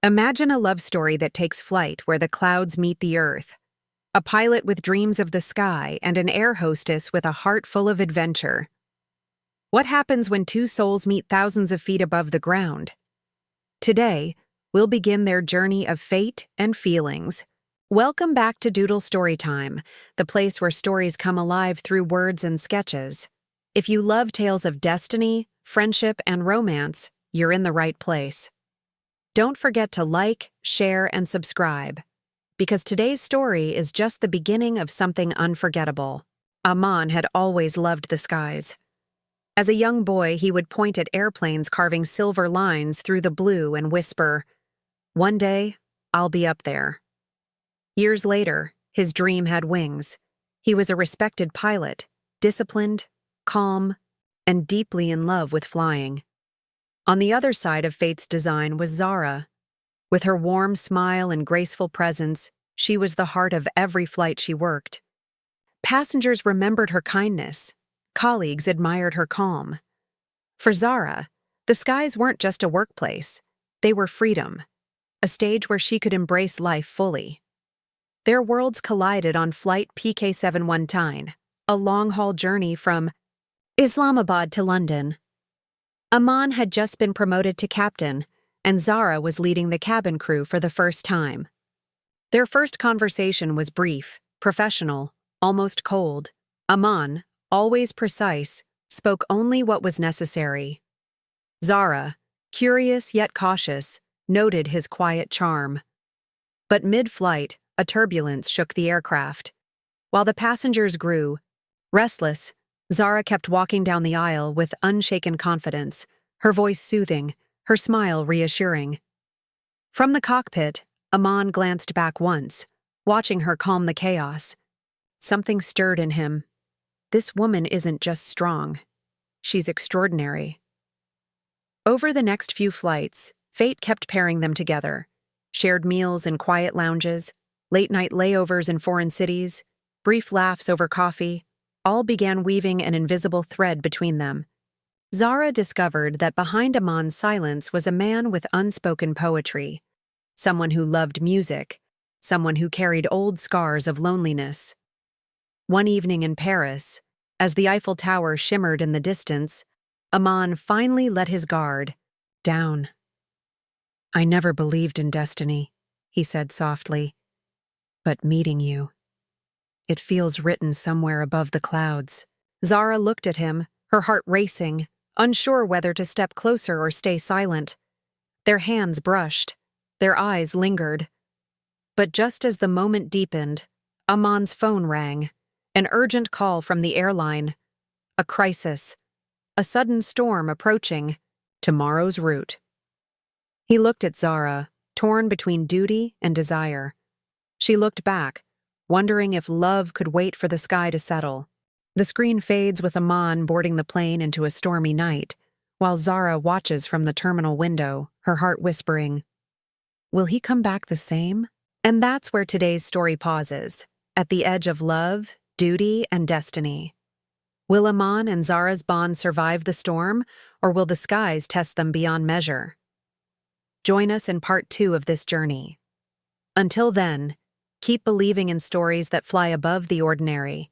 Imagine a love story that takes flight where the clouds meet the earth. A pilot with dreams of the sky and an air hostess with a heart full of adventure. What happens when two souls meet thousands of feet above the ground? Today, we'll begin their journey of fate and feelings. Welcome back to Doodle Storytime, the place where stories come alive through words and sketches. If you love tales of destiny, friendship, and romance, you're in the right place. Don't forget to like, share, and subscribe, because today's story is just the beginning of something unforgettable. Amaan had always loved the skies. As a young boy, he would point at airplanes carving silver lines through the blue and whisper, "One day, I'll be up there." Years later, his dream had wings. He was a respected pilot, disciplined, calm, and deeply in love with flying. On the other side of fate's design was Zara. With her warm smile and graceful presence, she was the heart of every flight she worked. Passengers remembered her kindness. Colleagues admired her calm. For Zara, the skies weren't just a workplace. They were freedom, a stage where she could embrace life fully. Their worlds collided on Flight PK71, a long-haul journey from Islamabad to London. Amaan had just been promoted to captain, and Zara was leading the cabin crew for the first time. Their first conversation was brief, professional, almost cold. Amaan, always precise, spoke only what was necessary. Zara, curious yet cautious, noted his quiet charm. But mid-flight, a turbulence shook the aircraft. While the passengers grew restless, Zara kept walking down the aisle with unshaken confidence, her voice soothing, her smile reassuring. From the cockpit, Amaan glanced back once, watching her calm the chaos. Something stirred in him. This woman isn't just strong. She's extraordinary. Over the next few flights, fate kept pairing them together. Shared meals in quiet lounges, late-night layovers in foreign cities, brief laughs over coffee, all began weaving an invisible thread between them. Zara discovered that behind Amaan's silence was a man with unspoken poetry, someone who loved music, someone who carried old scars of loneliness. One evening in Paris, as the Eiffel Tower shimmered in the distance, Amaan finally let his guard down. "I never believed in destiny," he said softly, "but meeting you, it feels written somewhere above the clouds." Zara looked at him, her heart racing, unsure whether to step closer or stay silent. Their hands brushed, their eyes lingered. But just as the moment deepened, Amaan's phone rang, an urgent call from the airline. A crisis, a sudden storm approaching, tomorrow's route. He looked at Zara, torn between duty and desire. She looked back, wondering if love could wait for the sky to settle. The screen fades with Amaan boarding the plane into a stormy night, while Zara watches from the terminal window, her heart whispering, "Will he come back the same?" And that's where today's story pauses, at the edge of love, duty, and destiny. Will Amaan and Zara's bond survive the storm, or will the skies test them beyond measure? Join us in part 2 of this journey. Until then, keep believing in stories that fly above the ordinary.